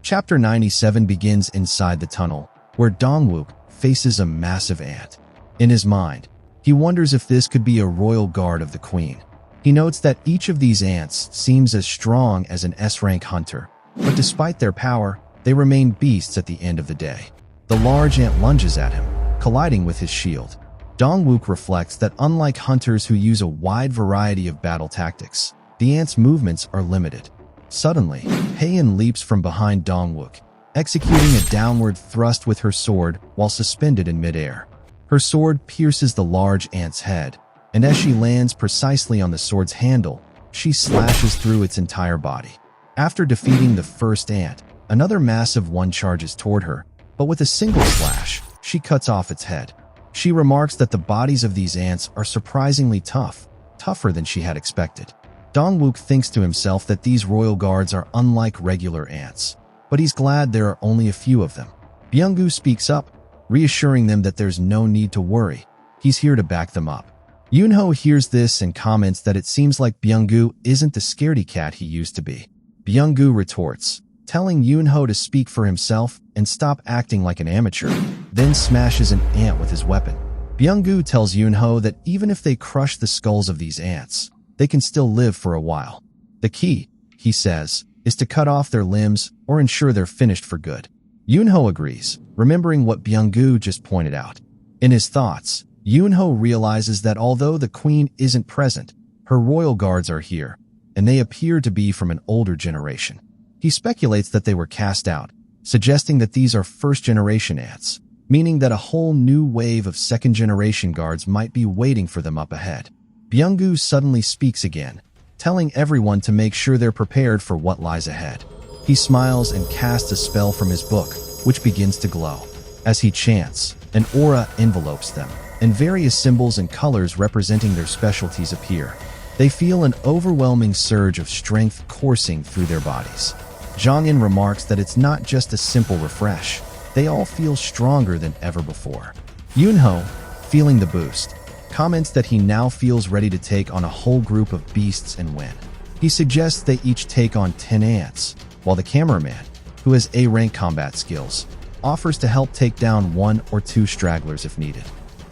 Chapter 97 begins inside the tunnel, where Dongwook faces a massive ant. In his mind, he wonders if this could be a royal guard of the queen. He notes that each of these ants seems as strong as an S-rank hunter, but despite their power, they remain beasts at the end of the day. The large ant lunges at him, colliding with his shield. Dongwook reflects that unlike hunters who use a wide variety of battle tactics, the ant's movements are limited. Suddenly, Hae-in leaps from behind Dongwook, executing a downward thrust with her sword while suspended in midair. Her sword pierces the large ant's head, and as she lands precisely on the sword's handle, she slashes through its entire body. After defeating the first ant, another massive one charges toward her, but with a single slash, she cuts off its head. She remarks that the bodies of these ants are surprisingly tough, tougher than she had expected. Dongwook thinks to himself that these royal guards are unlike regular ants, but he's glad there are only a few of them. Byung-gu speaks up, reassuring them that there's no need to worry. He's here to back them up. Yunho hears this and comments that it seems like Byung-gu isn't the scaredy cat he used to be. Byung-gu retorts, telling Yunho to speak for himself and stop acting like an amateur, then smashes an ant with his weapon. Byung-gu tells Yunho that even if they crush the skulls of these ants, they can still live for a while. The key, he says, is to cut off their limbs or ensure they're finished for good. Yunho agrees, remembering what Byung-gu just pointed out. In his thoughts, Yunho realizes that although the queen isn't present, her royal guards are here, and they appear to be from an older generation. He speculates that they were cast out, suggesting that these are first-generation ants, meaning that a whole new wave of second-generation guards might be waiting for them up ahead. Byung-gu suddenly speaks again, telling everyone to make sure they're prepared for what lies ahead. He smiles and casts a spell from his book, which begins to glow. As he chants, an aura envelopes them, and various symbols and colors representing their specialties appear. They feel an overwhelming surge of strength coursing through their bodies. Jong-in remarks that it's not just a simple refresh. They all feel stronger than ever before. Yunho, feeling the boost, comments that he now feels ready to take on a whole group of beasts and win. He suggests they each take on 10 ants, while the cameraman, who has A-rank combat skills, offers to help take down 1 or 2 stragglers if needed.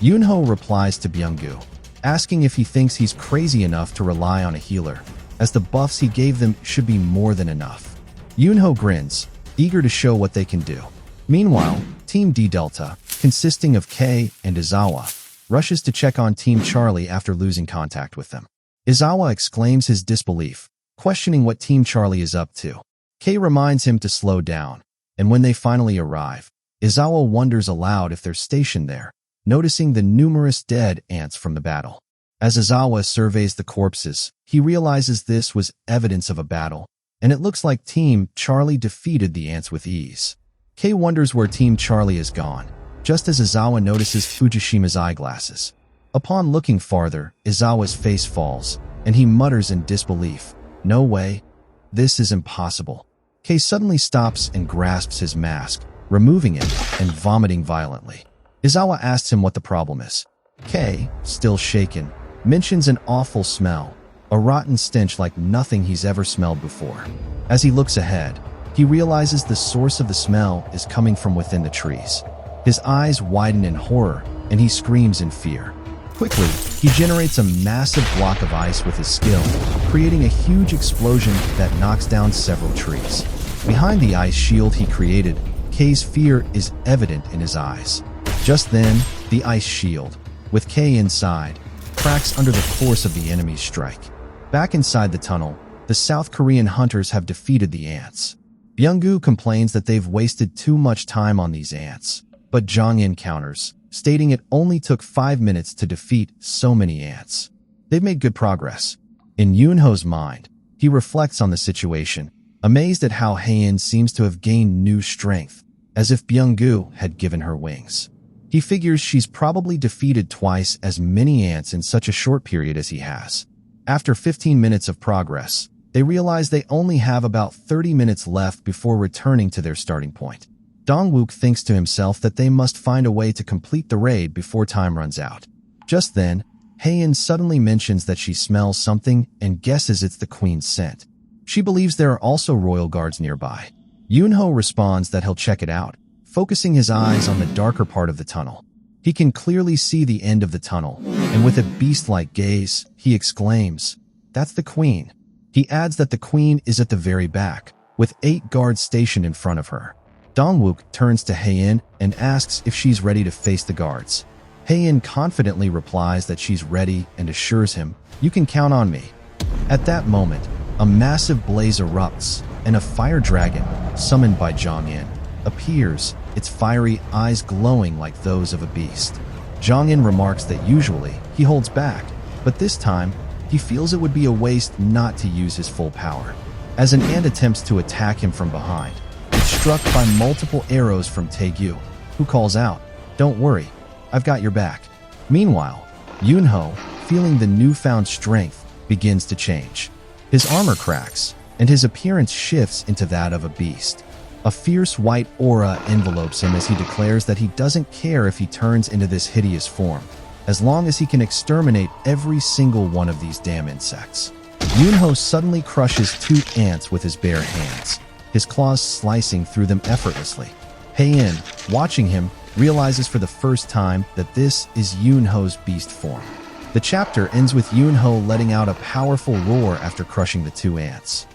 Yunho replies to Byung-gu, asking if he thinks he's crazy enough to rely on a healer, as the buffs he gave them should be more than enough. Yunho grins, eager to show what they can do. Meanwhile, Team D Delta, consisting of Kei and Izawa, rushes to check on Team Charlie after losing contact with them. Izawa exclaims his disbelief, questioning what Team Charlie is up to. Kei reminds him to slow down, and when they finally arrive, Izawa wonders aloud if they're stationed there, noticing the numerous dead ants from the battle. As Izawa surveys the corpses, he realizes this was evidence of a battle, and it looks like Team Charlie defeated the ants with ease. Kei wonders where Team Charlie is gone, just as Izawa notices Fujishima's eyeglasses. Upon looking farther, Izawa's face falls, and he mutters in disbelief, "No way. This is impossible." Kei suddenly stops and grasps his mask, removing it and vomiting violently. Izawa asks him what the problem is. Kei, still shaken, mentions an awful smell, a rotten stench like nothing he's ever smelled before. As he looks ahead, he realizes the source of the smell is coming from within the trees. His eyes widen in horror, and he screams in fear. Quickly, he generates a massive block of ice with his skill, creating a huge explosion that knocks down several trees. Behind the ice shield he created, Kei's fear is evident in his eyes. Just then, the ice shield, with Kei inside, cracks under the force of the enemy's strike. Back inside the tunnel, the South Korean hunters have defeated the ants. Byung-gu complains that they've wasted too much time on these ants, but Jong-in counters, stating it only took 5 minutes to defeat so many ants. They've made good progress. In Yunho's mind, he reflects on the situation, amazed at how Hae-in seems to have gained new strength, as if Byung-gu had given her wings. He figures she's probably defeated twice as many ants in such a short period as he has. After 15 minutes of progress, they realize they only have about 30 minutes left before returning to their starting point. Dongwook thinks to himself that they must find a way to complete the raid before time runs out. Just then, Hae-in suddenly mentions that she smells something and guesses it's the queen's scent. She believes there are also royal guards nearby. Yunho responds that he'll check it out, focusing his eyes on the darker part of the tunnel. He can clearly see the end of the tunnel, and with a beast-like gaze, he exclaims, "That's the queen." He adds that the queen is at the very back, with 8 guards stationed in front of her. Dongwook turns to Hae-in and asks if she's ready to face the guards. Hae-in confidently replies that she's ready and assures him, "You can count on me." At that moment, a massive blaze erupts, and a fire dragon, summoned by Jong-in, appears, its fiery eyes glowing like those of a beast. Jong-in remarks that usually he holds back, but this time he feels it would be a waste not to use his full power. As an ant attempts to attack him from behind, it's struck by multiple arrows from Tae-gyu, who calls out, "Don't worry, I've got your back." Meanwhile, Yunho, feeling the newfound strength, begins to change. His armor cracks, and his appearance shifts into that of a beast. A fierce white aura envelopes him as he declares that he doesn't care if he turns into this hideous form, as long as he can exterminate every single one of these damn insects. Yunho suddenly crushes 2 ants with his bare hands, his claws slicing through them effortlessly. Hae-in, watching him, realizes for the first time that this is Yunho's beast form. The chapter ends with Yunho letting out a powerful roar after crushing the 2 ants.